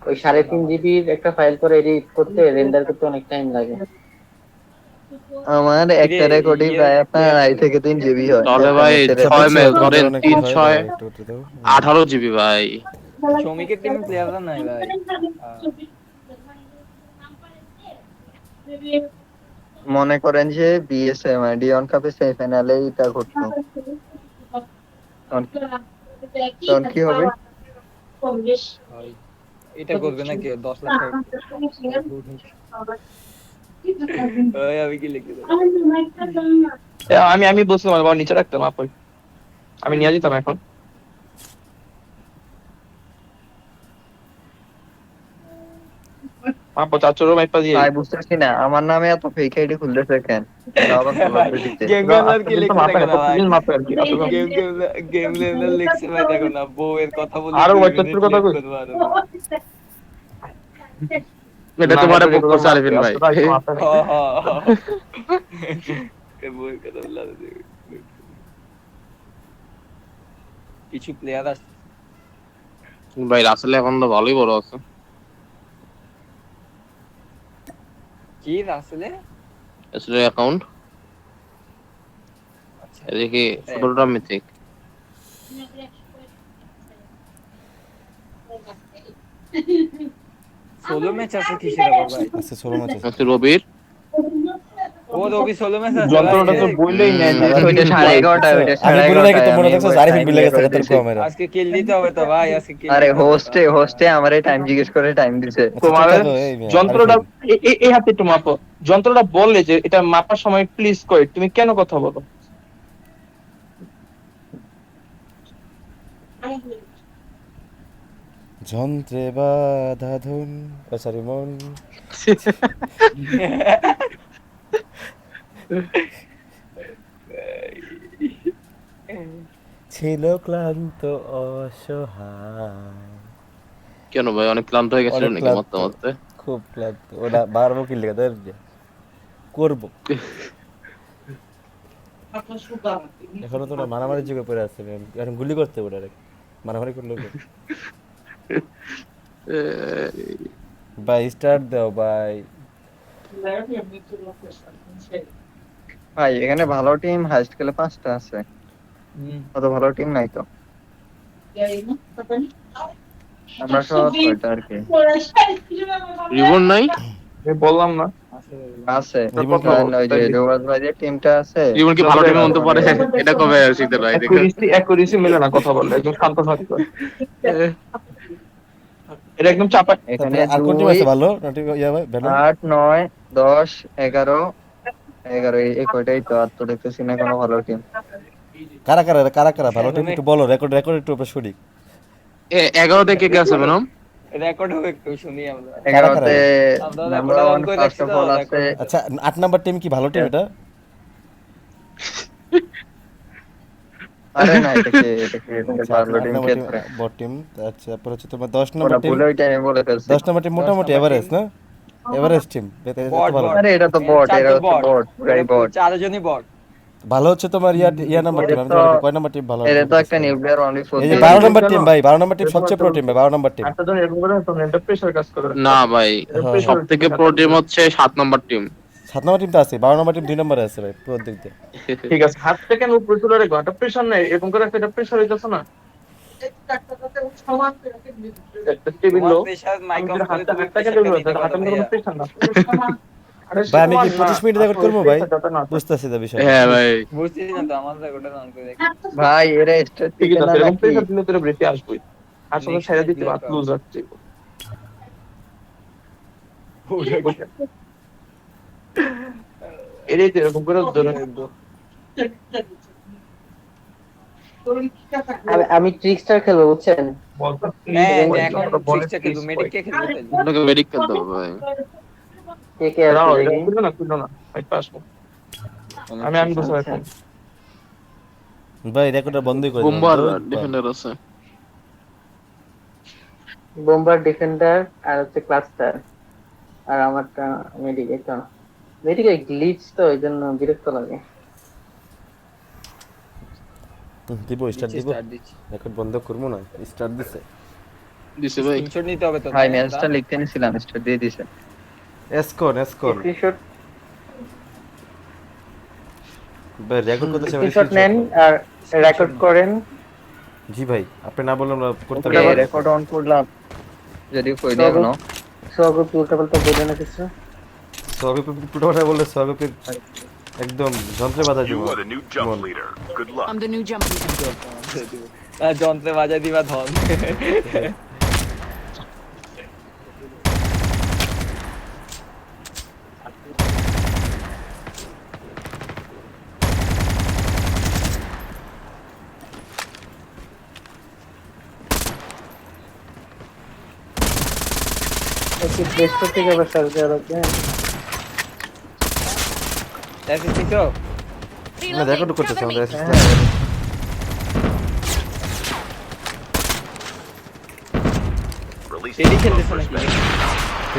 ওই 3.5 জিবির একটা ফাইল করে এডিট করতে রেন্ডার করতে অনেক টাইম লাগে। আমার কিরে একটা রেকর্ডই ইয়ে প্রায় আপনার প্লেয়ার 2.5 থেকে 3 জিবি হয়, তাহলে ভাই এসএমএস এর আচ্ছা ছয় দেখছো মে তুমি ধরেন ধরো না কি তিন হয়, ছয় দাঁড়াও একটু একটু দাও। 18 জিবি ভাই। শ্রমিকের টিমে প্লেয়াররা নাই ভাই। আহ, মনে করেন যে বিএসএম ডিয়ন কাপের সেমিফাইনালে এটা ঘটলো, তখন তখন কি হবে? ভাই এটা করবে না কেউ 10 লাখ টাকা ভাই আমি কি লিখে দেবো। আমি আমি বলছিলাম আমার নিচে রাখতাম আপু, আমি নিয়ে যেতাম এখন। আপু চাচুরও মাইপা দিয়ে ভাই দিত। বুঝতেছি না আমার নামে এত ফেক আইডি খুলতেছে কেন, এটা আবার খোলার ভাই দিতে। গেম পুরো গেমলার আজকে কি কিন্তু লিখছে মাপে দেখো না, না ভাই। প্রত্যেকদিন মাপে আর কি আসলে। গেম গেমলার লিখছে ভাই দেখো না, বউয়ের কথা বলে আরো 2 মিনিট চাচুর কথা লেট কই, করবো আরো। এটা না তোমার এত বুক এগুলো করছে মাপে আরিফিন ভাই। আসলে একটু মাপে হ নাকি। হ হ। বউয়ের কথা বলে আরো কিছু প্লেয়ার আছে। ভাই রাসেল এখন তো ভালোই বড় আছে। কি আসলে? আসলে অ্যাকাউন্ট আচ্ছা এদিকে এটা ছোটটা এখন মিথিক। 16 ম্যাচ আছে কিসের আবার ভাই? আজকে 16 ম্যাচ আছে তো। আজকে রবির ও রবি 16 ম্যাচ আছে ভাই আজকে যন্ত্রটা তো এ। বইলেই নেয় সারা ওইটা দিন সাড়ে পর। এগারোটা দেখছো ওইটা আমি সাড়ে বলে রাখি এগারোটায় তো আমি মনে থাকছে আরিফিন টাইম বলে দিয়ে গেছে করে এত দিছি। কম এরা। আজকে কিল দিতে হবে তো ভাই, আজকে কিল আরে দিতে হবে তো। হোস্টে হোস্টে আমারে টাইম জিজ্ঞেস করে টাইম দিছে। আচ্ছা চুপ তোমার থাকো এই মিয়া যন্ত্রটা আরিফিন। এই হাতে একটু মাপো। যন্ত্রটা বললে যে এটা মাপার সময় প্লিজ কই, তুমি কেন কথা বলো? যন্ত্রে বাধা ধন, ও সরি মন, ছিল ক্লান্ত অসহায়। কেন ভাই অনেক ক্লান্ত হয়ে গেছিল অনেক নাকি ক্লান্ত, মারতে মারতে? খুব ক্লান্ত। ওটা বারবার কি লেগে দেয় করবো। এখনো তো ওরা মারামারি যুগে পড়ে আছে ম্যাম, এখন গুলি করতে ওটা মারামারি করলো কে? ভাই স্টার্ট দাও ভাই। ভাই এখানে ভালো টিম হাইস্ট খেলে 5টা আছে, অত ভালো টিম নাই তো, আমরা সহ 6টা আর কি। রিবন নাই, আমি বললাম না। আছে আছে তোর রিবন কথা কই? কারণ বলতো ওই যে তাই লিখি। যুবরাজ ভাই যে টিমটা আছে, রিবন কি ভালো ওটা টিমের মধ্যে পড়ে? মানে এটা কবে শিখতে ভাই দেখো। এ- অ্যাকুরেসি মিলে না কথা বললে, একদম শান্ত থাকতে হয়। এটা একদম চাপা। এখানে তারপরে আর কোন টিম 2, আছে ভালো নাটি ইয়া ভাই ভেনম? 8, 9, 10, 11, 11 এই কয়টাই তো, আর তো দেখতেছি না কোনো ভালো টিম। কারা কারা কারা কারা ভালো টিম মানে একটু বলো, রেকর্ড রেকর্ড একটু উপরে শুনি। 11তে কে কে আছে রেকর্ড ম্যাডাম? রেকর্ড হবে একটু শুনি আমরা। কারা কারা 11তে আমরা নাম্বার রেকর্ডার অন ওয়ান করে ফার্স্ট রাখছি অফ তো, অল আছে। রেকর্ড হবে। আচ্ছা 8 নাম্বার টিম কি ভালো টিম এটা? আরে না, এটা কি আচ্ছা ভালো 8 টিম নাম্বার টিম ক্ষেত্রে বট টিম। আচ্ছা তারপর হচ্ছে তোমার 10 ওটা নাম্বার টিম। ভুলে ওই টাইমে বলে ফেলছি। 10 নাম্বার টিম 10 মোটামুটি নাম্বার টিম এভারেজ না? এভারেজ টিম, এত বট ভালো বট না। আরে এটা তো মেন বট, এরা চারজন হচ্ছে বট, বট, পুরাই এরা পুরো বট। 4 জনই বট। ভালো হচ্ছে তোমার ইয়া নাম্বার টিম, এদের আমি তো তোমার কয় নাম্বার টিম ভালো এদের তো বলতেছি একটা না। নিউক্লিয়ার অনলি ফোর এই যে দিয়ে 12 দিছে। নাম্বার টিম ভাই, 12 নাম্বার টিম সবচেয়ে প্রো টিম ভাই, 12 নাম্বার টিম। আটটা জন এরকম করে তখন এটা প্রেসার কাজ করে। না ভাই, হ্যাঁ সব হ্যাঁ থেকে প্রো টিম হচ্ছে 7 নম্বর টিম। 7 নাম্বার টিম তো আছে, 12 নাম্বার টিম 2 নম্বরে আছে ভাই পুরো দিক দিয়ে। ঠিক আছে, হাতটা কেন উপরে তুলে রেখো? একটা প্রেসার নেই, এরকম করে একটা প্রেসার হইতেছে না। একটা টেবিল তোমার লো, প্রেসার আমি মাইক অফ যদি করে হাতটা তুমি হাতটা কেন প্রেসারটা নিতে ধরবো? পারো হাতের মধ্যে কোনো ভাইয়া। প্রেসার না। আরে ভাই আমি কি সমান না, 25 মিনিট রেকর্ড আসলে ওই করবো ভাই? প্রেসার যাতে না থাকে। বুঝতেছি না বিষয়টা। হ্যাঁ ভাই, বুঝতেছি না তো, আমার রেকর্ডার অন করে দেখি। ভাই এরা স্টেট ঠিকই থেকে না আছে, এরকম নাকি? প্রেসার দিলে তোর বেশি আসবই। আসলে নেক্সট ছেড়ে ম্যাচ দিতে ব্ল্যাক বাদ আউট। লুজ হচ্ছে। এটাই তো এরকম করে ধরে। আমি ট্রিক্সটার খেলবো বুঝছেন। বলতো প্লিজ হ্যাঁ এবং এখন বলে ট্রিক্সটা প্লিজ খেলবো, মেডিক কই। কে খেলবো তাহলে। আপনাকে মেডিকেল খেলতে হবে ভাই। কে কে আছে দাঁড়াও, এটা দেখি। খুললো না ভাই, পাস। আমি বসে আচ্ছা, এখন ভাই রেকর্ডটা বন্ধই করে দিলাম বোম্বার তো। ডিফেন্ডার আছে। বোম্বার ডিফেন্ডার আর হচ্ছে ক্লাস্টার, আর আমারটা মেডিক। এটা মেডিকেল গ্লিচ তো এই জন্য বিরক্ত লাগে। দিব স্টার্ট দিচ্ছি দিব, স্টার্ট দিচ্ছি। রেকর্ড বন্ধ করবো না, স্টার্ট দিছে। দিছে ভাই। স্ক্রিনশট নিতে হবে তো ভাই তাই না? মেসেজটা লিখতে নিছিলাম, স্টার দিয়ে দিছে। এসকন এসকন স্ক্রিনশট ভাই রেকর্ড করতেছে ভাই স্ক্রিনশট নেন আর রেকর্ড করেন। জি ভাই আপনি না বললে আমরা করতে ওকে পারবো না। রেকর্ড অন করলাম, যদিও কই সব দিও না। সব উল্টা পাল্টা বলে না কিছু। সোহাগ পুরো কথা বললে সোহাগের একদম যন্ত্রে বাধা দিব You are the new jump মন। leader. Good luck. I'm the new jump leader. যন্ত্রে বাজায় দিবা ধন। একটু বেস্ট থেকে আবার সার্চ দেওয়া লাগবে। দেখি কিছু না রেকর্ড করতেছে আমাদের Release টেডি the খেলতেছ first নাকি? man.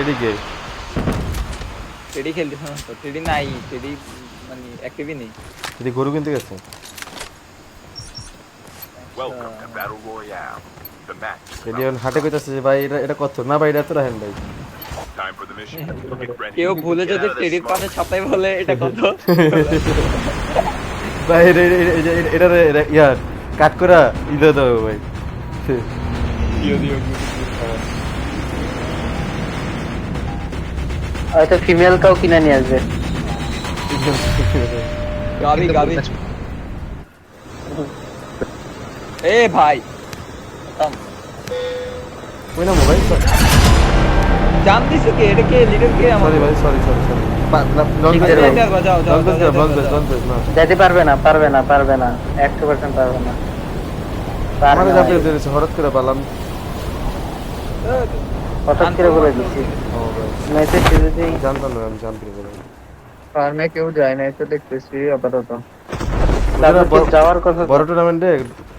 এদিকে টেডি খেলতেছ না তো? টেডি নাই, টেডি মানে অ্যাক্টিভই নেই। এদি গরু কিনতে গেছে Welcome to Battle Royale. The match. is এদি about হাটে কইতাছে যে ভাই এটা কত না ভাই এটা তো রাখেন ভাই time for the mission. Get ready. কেউ ভুলে Get যদি out of this টেডির smart পাশে ছাপাই বলে এটা কত? ভাই এটা ইয়ার কাট করা ইদে দাও ভাই হয়তো ফিমেল কাউ কিনে নিয়ে আসবে। গাবি গাবি। এ ভাই কই না ভাই জান দিছো কে? এটা কে লিডার কে আমার? সরি ভাই সরি লং ঠিক আছে বেস ভাই। যাও যাও যাও যাও, লং যাও, বেস না যেতে পারবে না 100% পারবে না। আমারে যাবে দিয়েছে হঠাৎ করে বললাম হঠাৎ করে বলে দিচ্ছি ও ভাই মেসেজ যদি জানতাম না আমি জানতে বলে ফার্মে কেউ যায় না, এটা দেখতেছি আপাতত। তাদেরকে যাওয়ার কথা। বড় টুর্নামেন্টে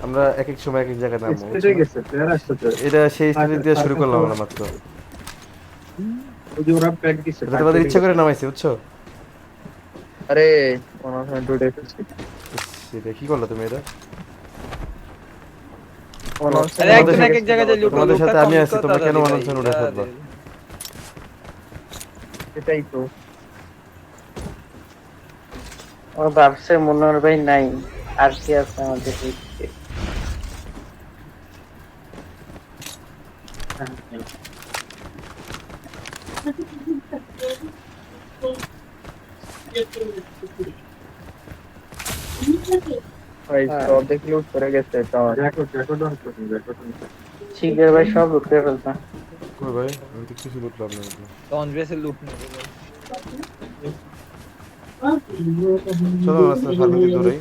আমরা এক এক সময় এক এক জায়গায় নামবো স্পিডে গেছে, প্লেয়ার আসছে তো। এটা সেই স্পিড দিয়ে শুরু করলাম আমরা মাত্র ওই যে ওরা প্র্যাকটিস এটা তোমাদের ইচ্ছা করে নামাইছি বুঝছো আরে মনে হয় টুডে ফেলছি। এটা কি করলো তুমি এটা মনে হচ্ছে আরে একজন এক এক জায়গায় যে লুট তোমাদের সাথে আমি আছি, তোমরা কেন মানুষজন উঠে ফেলবা? এটাই তো। ও ভাবছে মনোহর ভাই নাই, আর কি আছে আমাদের দিকে। ভাই সব দেখি লুট করে গেছে টাওয়ার। শিখের ভাই সব লুট করে ফেলছে। কই ভাই আমি তো কিছু লুটলাম না কনগ্রেসের লুট নেই। চলো রাস্তা ফার্মে দিকে দৌড়াই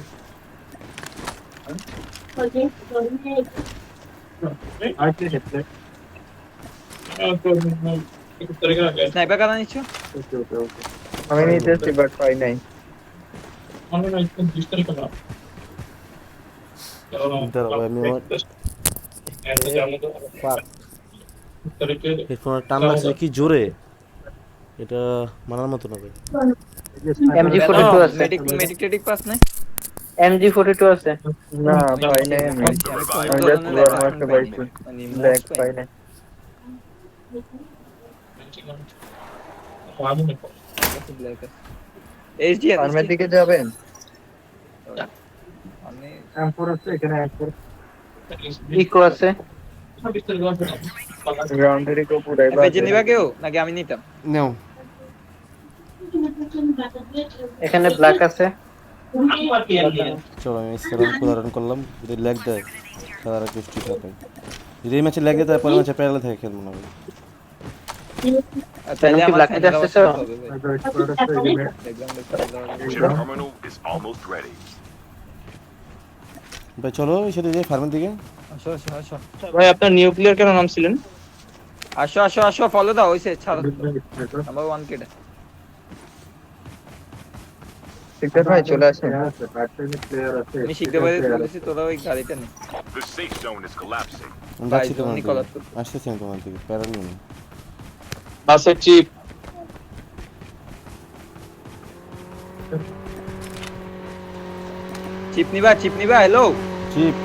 স্নাইপার কাটা নিচ্ছ? আমি নিতেছি বাট পাই নাই। দাঁড়াও ভাই, আমি আমার হেডফোন টান লাগছে কি জোরে, এটা মানার মতো না ভাই। MG42 আছে, মেডিক টেডিক পাস নাই? MG42 আছে। না পাই নাই আমি। আমি জাস্ট ওয়ার মারতে পাইছি, ব্যাক পাই নাই। এইচডি ফার্মের দিকে যাবেন? আমি M4 আছে এখানে, M4 ইকো আছে। গ্রাউন্ডের কেউ পুরাই বেজে নিবা কেউ নাকি আমি নিতাম? নাও এখানে ব্ল্যাক আছে। চলো আমি স্যালাম পুরো রান করলাম, যদি ল্যাগ দেয় তাহলে আর কিছু থাকে যদি এই ম্যাচে ল্যাগ দেয় তারপরে ম্যাচে প্যারালে থেকে খেলবো না ভাই। তাহলে কি আমার ব্ল্যাক সাইডে আসছে যাওয়া তো? হবে ভাই। Chip terminal is almost ready. ভাই চলো সেটা যাই ফার্মের দিকে। আসো আসো আসো ভাই আপনার নিউক্লিয়ার কেন নামছিলেন? আসো আসো আসো ফলো দাও হইছে ছাড়ো নাম্বার 1 কেটে টিকেট ভাই চলে আসেন। আমি শিখতে পারি বলেছি তোরা ওই গাড়িটা নে The safe zone is collapsing. আমি ভাই, যাচ্ছি তোমার জনি দিকে, কলার তো। আসতেছি আমি তোমার দিকে, প্যারা নিও না। বাসের চিপ চিপ নিবা হ্যালো চিপ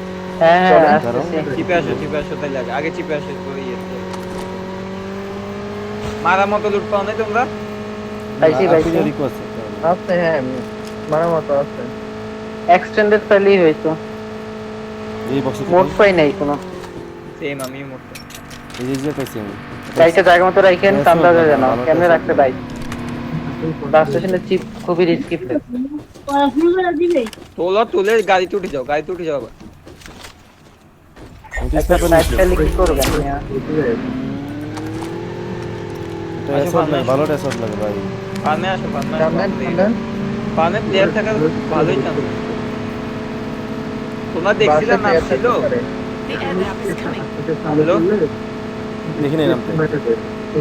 হ্যাঁ চলো, আসতেছি। চিপে আসো তাই লাগে আগে চিপে আসো ওই ইয়ে মারার মতো লুট পাও নাই তোমরা? পাইছি পাইছি রিকোয়েস্ট আছে হ্যাঁ মারা মতো আছে। এক্সটেন্ডেড ফাইলই হইতো, এই বক্সে মোড পাই নাই কোনো। সেম আমি মোটে। এই যে পাইছি আমি গাড়িটা জায়গা মতো রাখেন, তান্দা যায় জানো কেমনে রাখতে বাইক। বাস স্টেশনের চিপ খুবই রিস্কি প্লেস। তুলে গাড়িতে উঠে যাও, গাড়িতে উঠে যাও আবার। একটা সাইড খালি কি করবেন মিয়া? ভালো টেসট লাগে ভাই। ফার্মে আসো, ফার্মে সামনে সামনে ফার্মে প্লেয়ার থাকার ভালোই চান্স। তোমরা দেখছিলে নাম ছিল? The airdrop is coming. Hello? দেখি নাই নামতে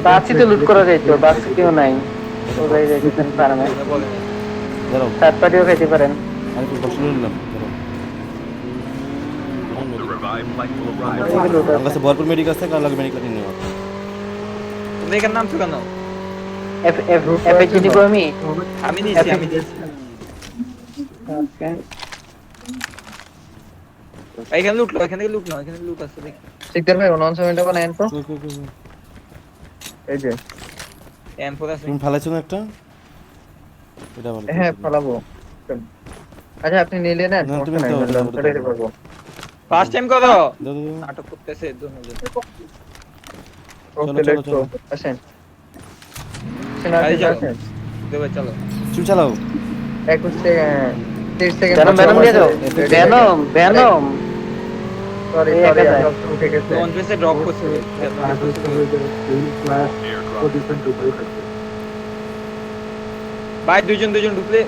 বাসই তো লুট করা যাইতো, বাস কেউ নাই। তো যাই যাইতেন ফার্মে, তোমরা বলে না। দাঁড়াও থার্ড পার্টিও খাইতে পারেন। আমি তো বক্স নিলাম দাঁড়াও The revived flight will arrive. এই লুট আমার কাছে ভরপুর মেডিকেল আছে, কার লাগে মেডিকেল নিয়ে নাও। তোমরা এখানে নামছো কেন? এফ এফ এফ এ নিব আমি। আমি নিয়েছি, আমি নিয়েছি। ওকে এখানে লুট লো, এখান থেকে লুট নাও, এখানে লুট আছে দেখি। সিকদার ভাই 170 টাকা নেন তো। এই যে M4 আছে। তুমি ফালাইছো না একটা? এটা ভালো। হ্যাঁ ফলাবো। আচ্ছা আপনি নিলে নেন, না, তুমি সমস্যা নাই, দাও, দাও, চলে যেতে দাও। পারবো। ফার্স্ট টাইম করো। দাও, দাও, দাও। নাটক করতেছে দুজন। ওকে চলো, লেটস গো, চলো। আসেন গাড়ি চালাও। আসেন। দেবে চলো। তুমি চালাও। 21 সেকেন্ড 30 সেকেন্ড ভেনম ভেনম দিয়ে দাও, ভেনম ভেনম। সরি এই সরি একা যায়। আমি উঠে গেছে। লঞ্চ বেসে ড্রপ করছে। ভাই দুজন ঢুকলে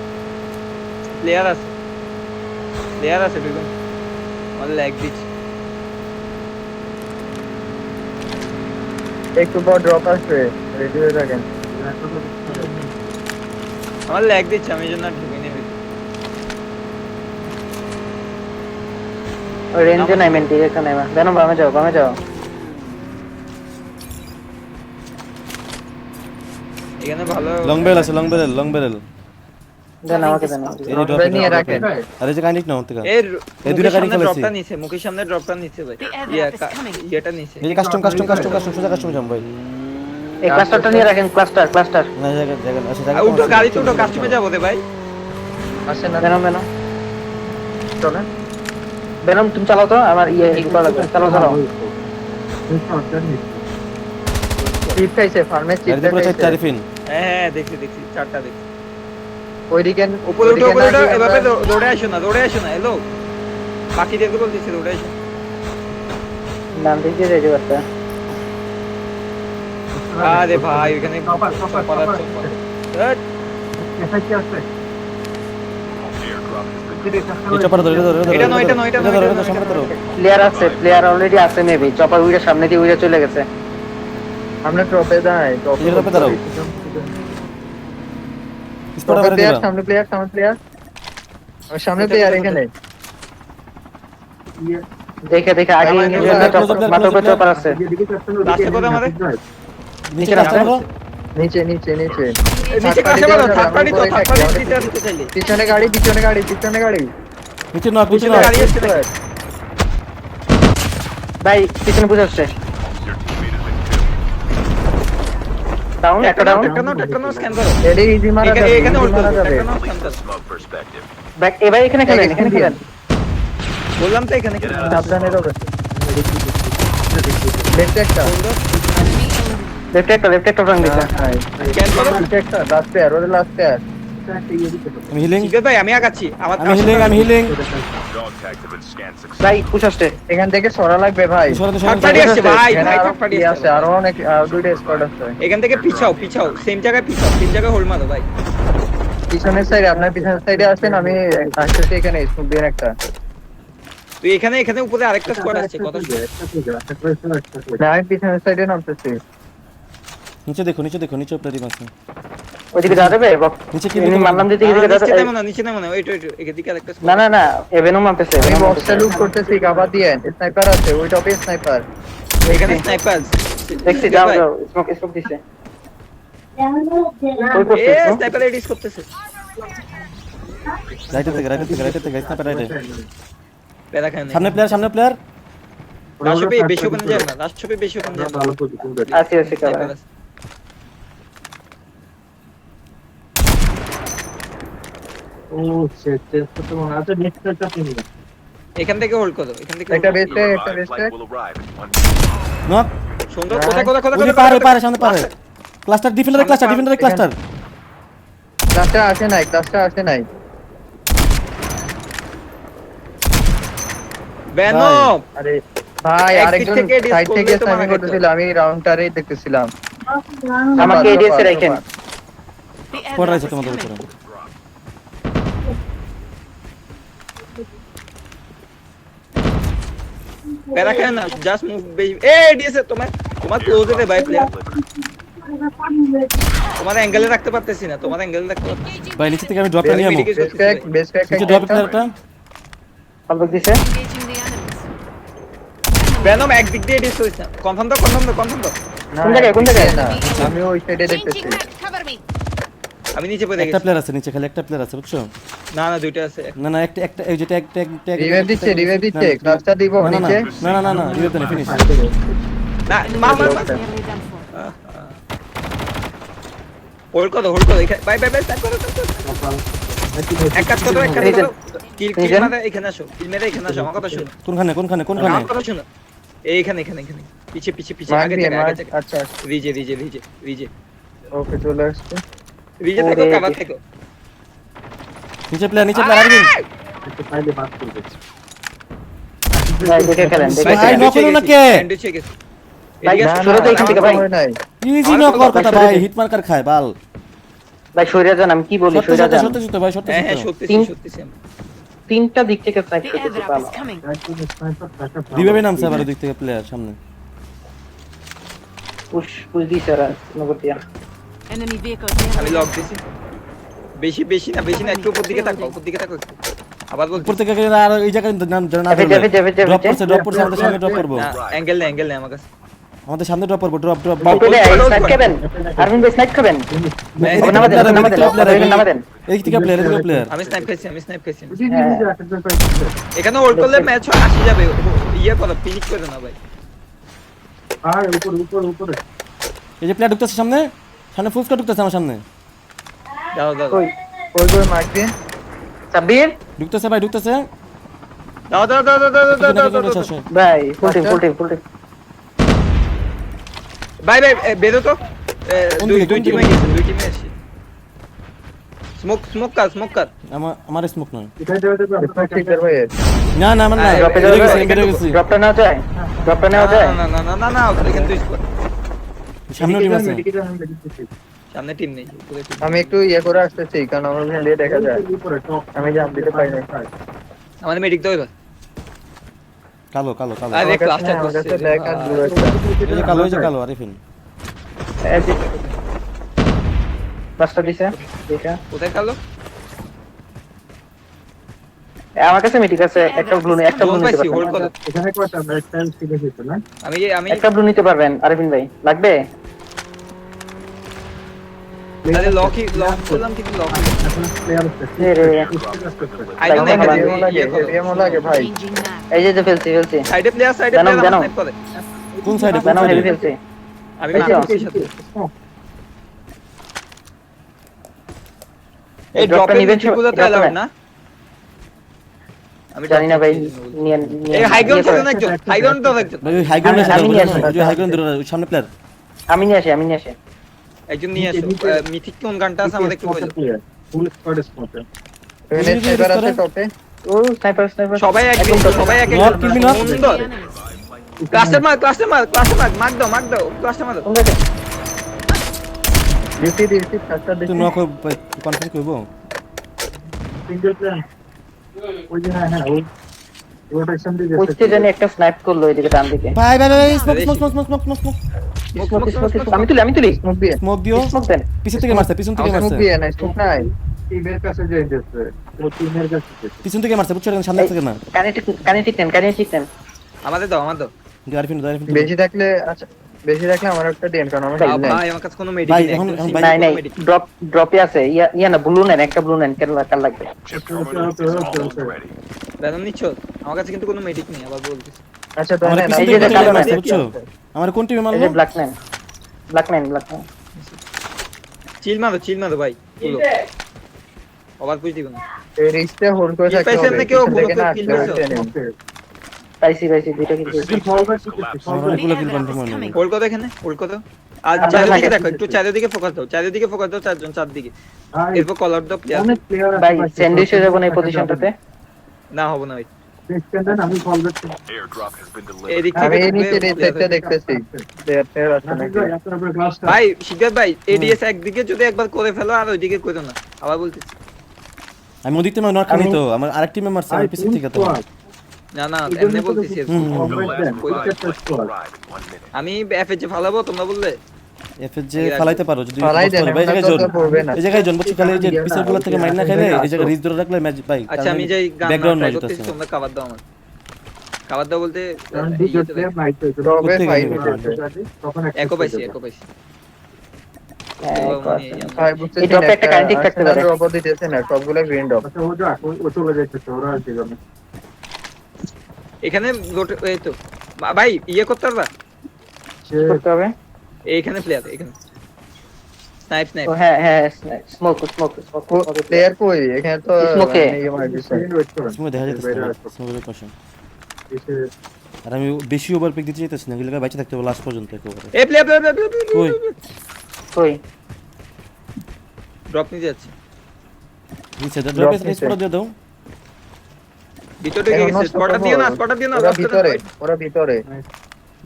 প্লেয়ার আছে, দুজন। আমার ল্যাগ দিচ্ছে। একটু পর ড্রপ আসবে, রেডি হয়ে থাকেন। আমার ল্যাগ দিচ্ছে, আমি এই জন্য আর ঢুকে নেই। ওই রেঞ্জে নাই মেন্টি এখানে না। ভেনম বামে যাও, বামে যাও। এখানে ভালো লং বেল আছে, লং বেল। দেন আমাকে দেন। এই যে ড্রপ নিয়ে রাখেন। আরে যে কানেক্ট নাও থেকে। এর এই দুইটা গাড়ি ফেলেছি। ড্রপটা নিচে, মুখের সামনে ড্রপটা নিচে ভাই। The airdrop is coming. ইয়েটা নিচে। এই যে কাস্টম সোজা কাস্টম যাম ভাই। এই ক্লাস্টারটা নিয়ে রাখেন, ক্লাস্টার না জায়গা আছে আর উঠো গাড়িতে উঠো, কাস্টমে যাবো রে ভাই। আসেন না ভেনম ভেনম চলেন। ভেনম তুমি চালাও তো, আমার ইয়ে করা লাগবে। চালাও। চিপ খাইছে ফার্মে, চিপ গাড়িতে পুরো চার খাইছে। তারিফিন। হ্যাঁ দেখছি, চারটা দেখছি। ওইদিকে উপরে উঠো, এভাবে দৌড়ে আসো না, এলো। বাকিদেরকে বলতেছি দৌড়ে আসো। ডান দিক দিয়ে যাইতে পারতে। আরে ভাই ওখানে Airdrop has been এই চপার ধরে এটা নয়, সামনে ধরো। প্লেয়ার অলরেডি আছে মেবি। চপার উইরা সামনে দিয়ে উইরা চলে গেছে। আমরা টপে যাই, এই টপে দাঁড়াও। স্পট টপে করে প্লেয়ার, দিবা। সামনে প্লেয়ার সামনে প্লেয়ার এখানে। দেখে আগে মাত্র চপার আছে। রাস্তা কোথায় আমাদের? নিচে রাস্তা করো। নিচে নিচে কাছে বলো, থার্ড পার্টি দিতে চাইলে। পিছনে গাড়ি নিচে নক পিছনে গাড়ি আসছে নাকি? ভাই পিছনে বুঝে আসছে। ডাউন, একটা ডাউন। টেকনো স্ক্যান করো। এডি ইজি মারা যাবে, এখানে easy হোল্ড মারা করো, যাবে। টেকনো স্ক্যান করো। smoke perspective. ব্যাক এবার এখানে খেলেন। বললাম তো এখানে সাবধানে রবে। লেফট একটা লেফট একটা রান দিছে। স্ক্যান করো। লাস্ট প্লেয়ার, ওরে লাস্ট প্লেয়ার। আমি হিলিং। ঠিক আছে ভাই, আমি আগাচ্ছি। আমি healing. Dog tags have been scanned successfully. ভাই পুশ আসছে। এখান থেকে সরা লাগবে ভাই। থার্ড পার্টি আসছে ভাই, এখানে থার্ড আরো পার্টি কি আছে, আসছে। আরো অনেক দুইটা স্কোয়াড আছে। এখান থেকে পিছাও, সেম জায়গায় পিছাও, তিন জায়গায় হোল্ড মারো ভাই। পিছনের সাইডে, আপনার পিছনের সাইডে আছেন, আমি আসতেছি এখানে স্মোক দিয়ে একটা। তুই এখানে উপরে আরেকটা স্কোয়াড আসছে, কত না আমি পিছনের সাইডে নামতেছি। নিচে দেখো নিচে প্লেয়ার আছে। ওইদিকে যাওয়া যাবে? নিচে কি এমনি মারলাম দিতে নিচে যাবে। নেমো না, ওয়েট এদিকে আরেকটা না না না, এভেনম মারতেছে। আমি বক্সে লুট করতেছি, কাভার দিয়ে। স্নাইপার আছে, ওই টপে স্নাইপার। এখানে স্নাইপার দেখছি, যাও স্মোক দিছে। ওই করছে smoke। স্নাইপার এডিস করতেছে। রাইট থেকে স্নাইপার রাইটে। পেরা খায় না। সামনে প্লেয়ার। লাস্ট শপে বেশি ওখানে যায় না, লাস্ট শপে বেশি ওখানে যায় না। আছি কাভার। এখান থেকে হোল্ড করো, এখান থেকে একটা hold করো। বেস্টে একটা Revived বেস্টে flight will arrive in 1 knock সুন্দর, কোথায় কোথায় কোথায় ওই যে কোথায় পারে সামনে পারে ক্লাস্টার ডিফেন্ডারের ক্লাস্টার ক্লাসটা আসে নাই ভেনম আরে ভাই একদিক আরেকজন থেকে disc সাইড থেকে করলে তো মারা স্নাইপিং যেত। করতেছিল আমি রাউন্ডটারেই দেখতেছিলাম আমাকে এডিএস এ রাখেন। The পড়ে airdrop আছে is তোমাদের coming. উপরে প্যারা খেয়ে না, জাস্ট মুভ বেবি। এ ডিএসএ তোমার ক্লোজে দে ভাই প্লেয়ার। তোমার অ্যাঙ্গেলে রাখতে পারতেছি না, তোমার অ্যাঙ্গেলে রাখতে পারতেছি না। ভাই নিচে থেকে আমি ড্রপটা নিয়ে আমো বেস্ট নিচে একটা ড্রপ প্লেয়ারটা অল্প দিছে। Engaging the enemies. ভেনম একদিক দিয়ে ডিস হইছে। কনফার্ম দাও। কোন জায়গায়? না আমি ওই সাইডে দেখতেছি Changing mag. Cover me. আমি নিচে পড়ে একটা গেছি। প্লেয়ার আছে নিচে খালি একটা প্লেয়ার আছে বুঝছো না দুইটা আছে। না একটা এই যে ট্যাগ রিভাইভ দিচ্ছে ক্লাসটা দিব নিচে না রিভাইভ তো ফিনিশ না মার। Nearly done for. হোল্ড করো। বাই স্টার্ট করো। এক কাজ করো। কিল মারা এখানে আসো। কিল মেরে এখানে আসো। আমার কথা শুনো। কোনখানে আমার কথা শুনো। এইখানে। পিছে আগে জায়গা। আচ্ছা রিজে ওকে চলে আসছে থেকে কভার থেকে। নিচে প্লেয়ার আরবিন ভাই দেখে খেলেন, দেখে ভাই, খেলেন। knock করো না কে? স্যান্ডউইচে গেছে। ভাই, এদিকে না, আসো। শুরুতে এখান থেকে ভাই। নাই ইজি নক কর কথা ভাই হিট মার্কার খায় বাল ভাই সইরা যান, আমি কি বলি, সইরা যান। সত্যি ভাই সত্যি হ্যাঁ সত্যি সত্যি সেম। তিনটা দিক থেকে স্নাইপ The করতেছে airdrop ভালো। is coming. রিভাইভে নামছে আবার ওই দিক থেকে প্লেয়ার সামনে পুশ দিছে ওরা নগর দিয়া। Enemy vehicle আমি nearly লক done দিছি। বেশি না একটু উপর দিকে তাকাও একটু। আবার বলছি উপর থেকে আর এই জায়গায় নাম জানা যাবে, যাবে। ড্রপ করছে আমাদের সামনে ড্রপ করবো না অ্যাঙ্গেল নেই আমার কাছে। আমাদের সামনে ড্রপ করবো ড্রপ বাউটে স্নাইপ খাবেন, আরবিন ভাই স্নাইপ খাবেন। ওকে নামা দেন, নামা দেন। এই থেকে প্লেয়ার আমি স্নাইপ খাইছি। হ্যাঁ। এখানে হোল্ড করলে ম্যাচ আসি যাবে। ইয়ে করো, ফিনিশ করে না ভাই। এই যে প্লেয়ার ঢুকতেছে সামনে ফুল স্কোয়াড ঢুকতেছে আমার সামনে দাও কই কই মার্ক দিয়ে সাব্বির ঢুকতেছে ভাই ঢুকতেছে দাও ভাই ফুল টিম। ভাই বেরো তো। দুই টিমে আসি। স্মোক কার। আমার স্মোক নয় ঠিক আছে ভাই না আমার না ড্রপে বেরো গেছি ড্রপটা নেওয়া যায়? না এখানে দুই স্কোয়াড। সামনে টিম আছে সামনে টিম নেই, উপরে team। আমি একটু ইয়ে করে আসতেছি কারণ আমার ভ্যালি দেখা যায় আমি জাম দিতে পারি না আমাদের মেডিক দাও এবার। কালো আরে আমার কাছে- ক্লাসটা আমার কাছে করছে ব্ল্যাক আর ব্লু একটা এই যে কালো আরিফিন রাস্তা দিছে দেখা। কোথায় কালো? আমার কাছে মিটিং আছে, একটা ব্লু নিতে হোল্ড করো। পারবেন। আমি একটা ব্লু নিতে পারবেন আরবিন ভাই, লাগবে? আরে লক করলাম কিন্তু লক। এ রে, আই ডোন্ট আমার নো এমন লাগে ভাই changing mag. এই যে ফেলছি। সাইডে প্লেয়ার জানো। স্নাইপ করে। কোন সাইডে বানাও হেভি ফেলছি। আমি এই যে। মারছি সাথে। এই ড্রপটা ড্রপে নিবেন নিচে কোথাও ড্রপটা অ্যালাউড না? আমি জানি না ভাই, নিয়ে এই হাই গ্রাউন্ড থেকে একজন, হাই গ্রাউন্ড তো একজন। ভাই হাই গ্রাউন্ডে আমি নিয়ে আসি। যে হাই গ্রাউন্ড সামনে প্লেয়ার আমি নিয়ে আসি। একজন নিয়ে আসো। মিথিক কোন গানটা আছে আমাদের একটু বলো। এখানে স্নাইপার আছে টপে ও স্নাইপার। সবাই এক Knock, kill me, knock. সুন্দর। Enemies. ক্লাসে মার মার দাও ক্লাসে মার। কোন জায়গায়? দিছি ফাস্টার তুই দিছি নক কনফার্ম করবো ওইতে জানি একটা স্নাইপ করলো এদিকে ডান দিকে। ভাই স্মোক আমি তুলি। স্মোক দিয়ে স্মোক দিও স্মোক দেন। পিছন থেকে মারছে স্মোক দিয়ে না স্মোক নাই পিছন থেকে মারছে বুঝছো সামনে থেকে না কানেক্টিক নেন। আমাদের দাও আরিফিন বেশি থাকলে আচ্ছা বেশি থাকলে আমার একটা দেন কারণ আমার heal নাই ভাই আমার কাছে কোনো মেডিক ভাই, নেই। এখন ভাই- নাই ড্রপে আছে। ইয়া না ব্লু নেন, একটা ব্লু নেন, কার লাগবে? Chip terminal is almost ready. বেদম নিচ্ছ? আমার কাছে কিন্তু কোনো মেডিক নেই, আবার বলতেছি। আচ্ছা তো আমার নেন পিছন এই থেকে যে কালো মারছে নাই। বুঝছো আমার কোন টিমে এই মারলো যে ব্ল্যাক নেন। চিল মারো ভাই। ওভার পুশ দিবেন না। এই রিস্টে হোল্ড করে Kill থাকতে পাইছেন হবে না কেউ? পিছন থেকে কোনো না kill আসলে পাইছো? ওইটা নেই। পাইছি দুইটা কিন্তু আমার অনেকগুলো কিল The airdrop কনফার্ম is হয়নি coming. হোল্ড করো এখানে, হোল্ড করো। আর আপনারা চারিদিকে থাকে। দেখো, একটু চারিদিকে ফোকাস দাও, চারিদিকে ফোকাস দাও, চারদিকে। এরপর কলার দাও প্লেয়ার। ভাই স্যান্ডউইচ হয়ে যাবো না এই পজিশনটাতে। না হবে না ভাই। Airdrop has been delivered. এদিক আমি থেকে এই নিচে ঢুকবে, রিসেটটা player দেখতেছি প্লেয়ার আছে নাকি ভাই শিকার ভাই এডিএস একদিকে যদি একবার করে ফেলো আর ওইদিকে করো না, আবার বলতেছি। আমি ওদিক থেকে নক খাই তো আমার আরেক টিমে মারছে আমার পিছে থেকে তো না না এমনি বলতেছি আর কি। The last revived flight will arrive in 1 minute. আমি এফএ ফালাবো তোমরা বললে এফএস যে ফালাইতে পারো যদি ফালাই দেন, ভাই এই জায়গায় আমরা জোন তো করবে না। এই জায়গায় জোন বলছি খালি এই যে পিছের গুলো থেকে মাইর না খাইলে এই জায়গায় রিচ ধরে রাখলে ম্যাচ পাই আচ্ছা আমি যাই গান ব্যাকগ্রাউন্ড ট্রাই নয়েজ করতেছি, হচ্ছে তোমরা কভার দাও আমার। কভার দাও বলতে তবে কোত্থেকে ফাইট নেবে? একো পাইছি। হ্যাঁ, তো মানে ভাই বুঝতেছি এই ড্রপে একটা কারেন্ট থাকতে পারে। ড্রপ দিতেছে না সবগুলো গ্রিন ড্রপ এখানে এই তো ভাই ইয়ে করতে পারবা? করতে হবে। এইখানে প্লেয়ার, এখানে স্নাইপ ও হ্যাঁ স্মোক প্লেয়ার কই এখানে তো Smoke এ। ইয়ে মার দিছে। সময় দেখা যাচ্ছে সময় কষন আর আমি বেশি ওভার পিক দিতে চাইতেছি না এগুলো বাইচে থাকতে হবে লাস্ট পর্যন্ত একেবারে এই প্লেয়ার কই কই ড্রপ নিতে যাচ্ছে। নিচে দা ড্রপ এসে স্পট দিয়ে দাও ভিতরে ঢুকে এখনো গেছে, স্পটার দিও না, স্পটার দিও না, ওরা ভিতরে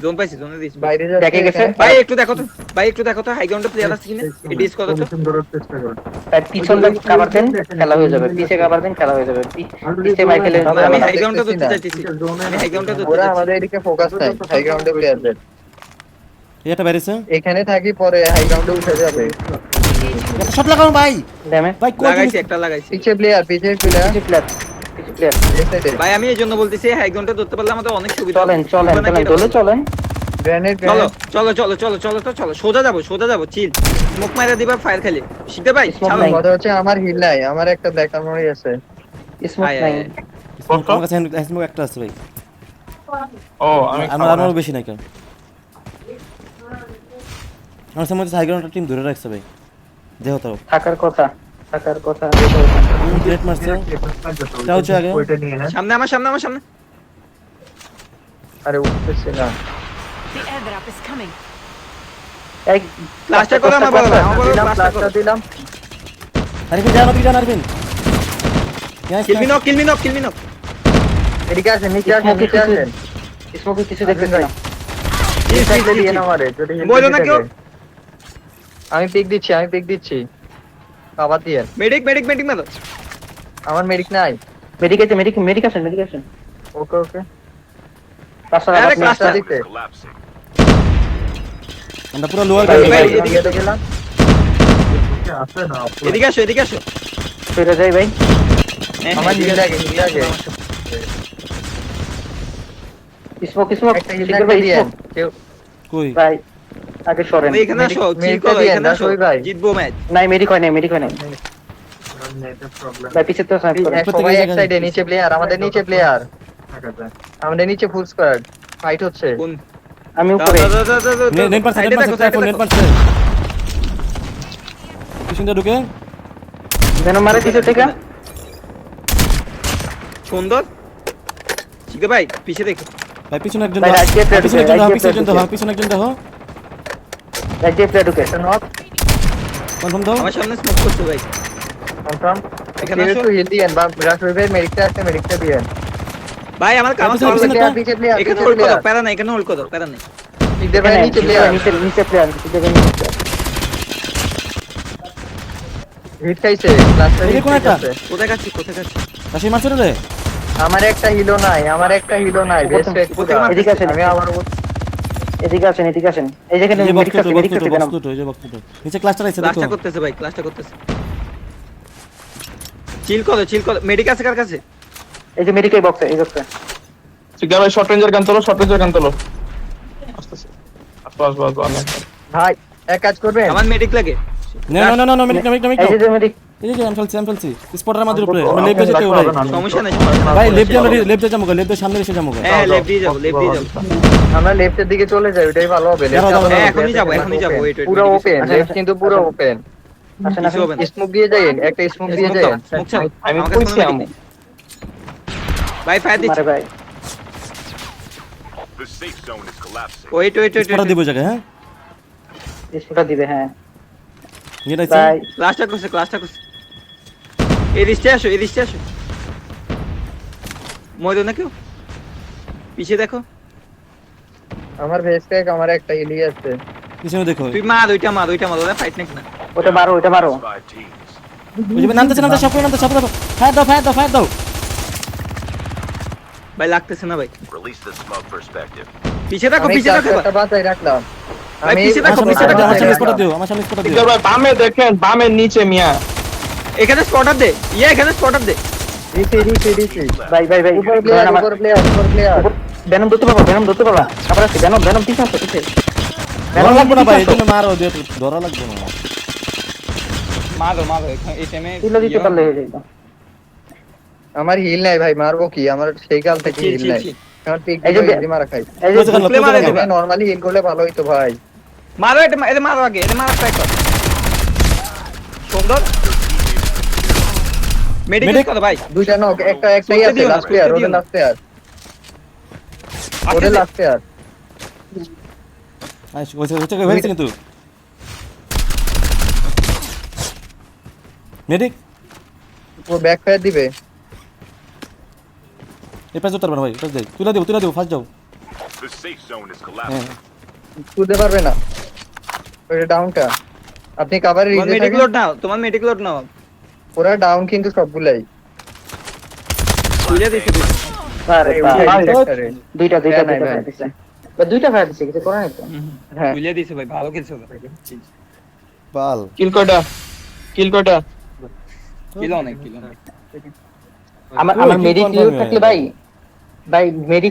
জোন পাইছি, জোনে দিছি। বাইরে দেখে গেছে। ভাই একটু দেখো তো হাই গ্রাউন্ডে প্লেয়ার আছে কিনা, এডিস করো তো। তার পিছন দিকে কভার দেন খেলা হয়ে যাবে, পিছে কভার দেন খেলা হয়ে যাবে, পিছে মাইকেলে আমি আমরা হাই গ্রাউন্ডে ধরতে দেখতেছি না। চাইতেছি, আমি হাই গ্রাউন্ডে ধরতে ওরা চাইছি। আমাদের এদিকে ফোকাস নাই হাই গ্রাউন্ডে প্লেয়ারদের এটা বাইরেছে এখানে থাকি পরে হাই গ্রাউন্ডে উঠে যাবে একটা শট লাগাও ভাই ড্যামেজ ভাই কই লাগাইছি, একটা লাগাইছি। পিছে প্লেয়ার পিছে প্লেয়ার এই সাইডে ভাই আমি এই জন্য বলতেছি হাই গ্রাউন্ডে ধরতে পারলে আমাদের অনেক সুবিধা হবে। চলেন দলে চলেন। গ্রেনেড চলো সোজা যাবো চিল স্মোক মাইরা দিবা ফায়ার খেলে শিখতে ভাই Smoke ছাড়ো। নাই। কথা হচ্ছে আমার হিল নাই আমার একটা ব্ল্যাক আর্মরি আছে স্মোক আয়, নাই। আয়, আমার কাছে স্মোক একটা আছে ভাই ও আমি আমার আরো বেশি নাই কেন আমার সামনে হাই গ্রাউন্ড টিম ধরে রাখছে ভাই দেখো তো থাকার কথা গ্রেট মারছে তাও হচ্ছে আগে সামনে আমার সামনে আরে উঠতেছে না The airdrop is coming. এই লাস্টটা করো আমার বলো লাস্টটা করো। দিলাম আরিফিন জান আরিফিন কিল মি নক এদিকে আসেন নিচে আসেন স্মোকে কিছু দেখতেছি না। এই সাইডে দিয়ে না মারে যদি হিল বলো না কেউ। আমি পিক দিচ্ছি আবার দিয়ে মেডিক মারো। আমার মেডিক নাই মেডিকেশন ওকে আরে ক্লাস ক্লাসটা দিতে Is collapsing. আমরা পুরো লোয়ার ভাই, গাড়ি এদিকে গেলাম এদিকে আসো ফিরে যাই ভাই। হ্যাঁ, আমার এদিকে হিল আসো। লাগে স্মোক একটা হিল শিখর ভাই দিয়ে স্মোক কই ভাই আগে সরেন। তোমরা এখানে আসো চিল মেডিকটা করো, দিয়ে এখানে না, আসো সই ভাই। জিতবো ম্যাচ। নাই মেডিক হয় নাই ভাই পিছে তো সাইড করেন। সবাই এক সাইডে নিচে প্লেয়ার আমাদের নিচে ফুল স্কোয়াড ফাইট হচ্ছে কোন আমি উপরে নেট পারছে সাইডে দেখো, সাইডে নেট দেখো। পারছে পিছনটা ঢুকে যেন মারে পিছে থেকে সুন্দর শিখতে ভাই পিছে দেখো। ভাই পিছনে একজন ভাই, দাও। right দিয়ে play পিছনে ঢুকে, একজন দাও, right দিয়ে পিছনে একজন play দাও, ঢুকে। পিছনে একজন দাও রাইট দিয়ে প্লেয়ার ঢুকে। কনফার্ম দাও আমার সামনে স্মোক করছো ভাই। কনফার্ম এখানে এখানে আসো। একটু হিল দিয়েন বা রাশোইবের মেডিকটা দিয়েন ভাই আমার কাম পিছনে, চলে পিছনে গেছে। তো। পিছে প্লেয়ার এখানে হোল্ড করো, প্যারা নাই, এখানে হোল্ড করো, প্যারা নাই। নিচে প্লেয়ার নিচে প্লেয়ার হিট খাইছে ক্লাসটা এই যে কোন একটা? কোথায় কাচ্ছি রাশি মারছে রে আমার একটা হিলও নাই বেস্ট এদিকে আসেন। আমি আবার এদিকে আসেন এই যেখানে এই যে মেডিক আছে দেন। বক্স এই যে বক্স নিচে ক্লাস্টার আছে দেখো ক্লাসটা করতেছে ভাই, ক্লাসটা করতেছে। চিল করো মেডিক আছে কার কাছে? এই যে মেডিক এই বক্সে ঠিক আছে ভাই শর্ট রেঞ্জের গান তোলো আস্তে আসবো আমি ভাই এক কাজ করবেন আমার মেডিক লাগে। না মিনিট এই যে মেডিক এই যে আমি ফেলছি স্পটার আমাদের উপরে আমরা লেফটে যেতে ভাই সমস্যা নাই। ভাই লেফটে যাবো লেফটে সামনে এসে যাবো হ্যাঁ লেফট দিয়ে যাবো। আমরা লেফটের দিকে চলে যাই ওটাই ভালো হবে যাও, হ্যাঁ এখনই যাবো ওয়েট পুরো ওপেন লেফট কিন্তু পুরো ওপেন আসেন কিছু আসেন হবে না স্মোক দিয়ে যাইন, একটা স্মোক দিয়ে স্মোক যাইন। স্মোক চাও আমি আমার কাছে কইছি কোনো medic আমি নেই। ভাই ফায়ার দিচ্ছি মারে ভাই The safe zone is collapsing. Wait wait স্পটা ওয়েট দিব জায়গায়, হ্যাঁ স্পোটা দিবে হ্যাঁ এটা ভাই ক্লাসটা করছে এই রিস্টে আসো মরে না কেউ পিছে দেখো আমার ভেস্ট ট্যাগ, আমার একটা হিলি আছে। পিছনে দেখো, তুই মার ওরা ফাইট নাকি না ওটা মারো 5 teams. ওই যে নামতেছে সব করে নামতে, সব দাও, ফায়ার দাও। ভাই লাগতেছে না ভাই Release the smoke perspective. পিছে দেখো আমি এবার। একটা বাঁচাই রাখলাম। ভাই, আমি পিছে দেখো, আমার পিছে দেখো। সামনে স্পটা দিও, আমার সামনে স্পটা দিও। টিকদার ভাই বামে দেখেন, বামের নিচে মিয়া। এখানে স্পটার দে এখানে স্পটার দে দিছি। ভাই উপর প্লেয়ার, উপর প্লেয়ার। ভেনম ধরতে পারবা আবার আছে ভেনম পিছে আছে পিছে ধরা লাগবে না ভাই, এই জন্য মারো, ধরা লাগবে না। মারো এখানে এই টাইমে কিলো দিতে পারলে হয়ে যেত আমার হিল নাই ভাই, মারবো কি? আমার সেই কাল থেকে চিল, হিল চিল, নাই। চিল। আমার পিক এই যে দিয়ে মারা খাই। এই যে ক্লোজে play মারে গেল, দিবা। নরমালি হিল করলে ভালো হইতো ভাই। মারো এটা মারো আগে মারা ট্রাই কর সুন্দর মেডিকেল Medic। কর ভাই দুইটা নক, একটাই চলতে আছে দিও না, লাস্ট প্লেয়ার, চলতে দিও ওদের না। লাস্ট প্লেয়ার, আজকে ওদের দে। Last player. হচ্ছে হয়েছে কিন্তু মেডিক ও ব্যাক ফায়ার দিবে। এই পাশে উত্তর ভাই, পাশ দেই, তুলে দিও ফার্স্ট যাও। The safe zone is হ্যাঁ collapsing. তুলতে পারবে না ওই ডাউনটা। আপনি কভারে তোমার রিজে মেডিকেল থাকেন। তোমার মেডিকেল লোড নাও পুরো ডাউন কিন্তু সবগুলাই। তুলে দিতে আরে এই ভাই, উঠাই দিছে একটারে। দুইটা নাই ভাই। ফায়ার দিছে বা দুইটা ফায়ার দিছে কিছু করে নাই তো হ্যাঁ তুলে দিছে ভাই ভালো খেলছো বাল কিল কয়টা কিলো অনেক আমার মেডিক থাকলে ভাই মেডিক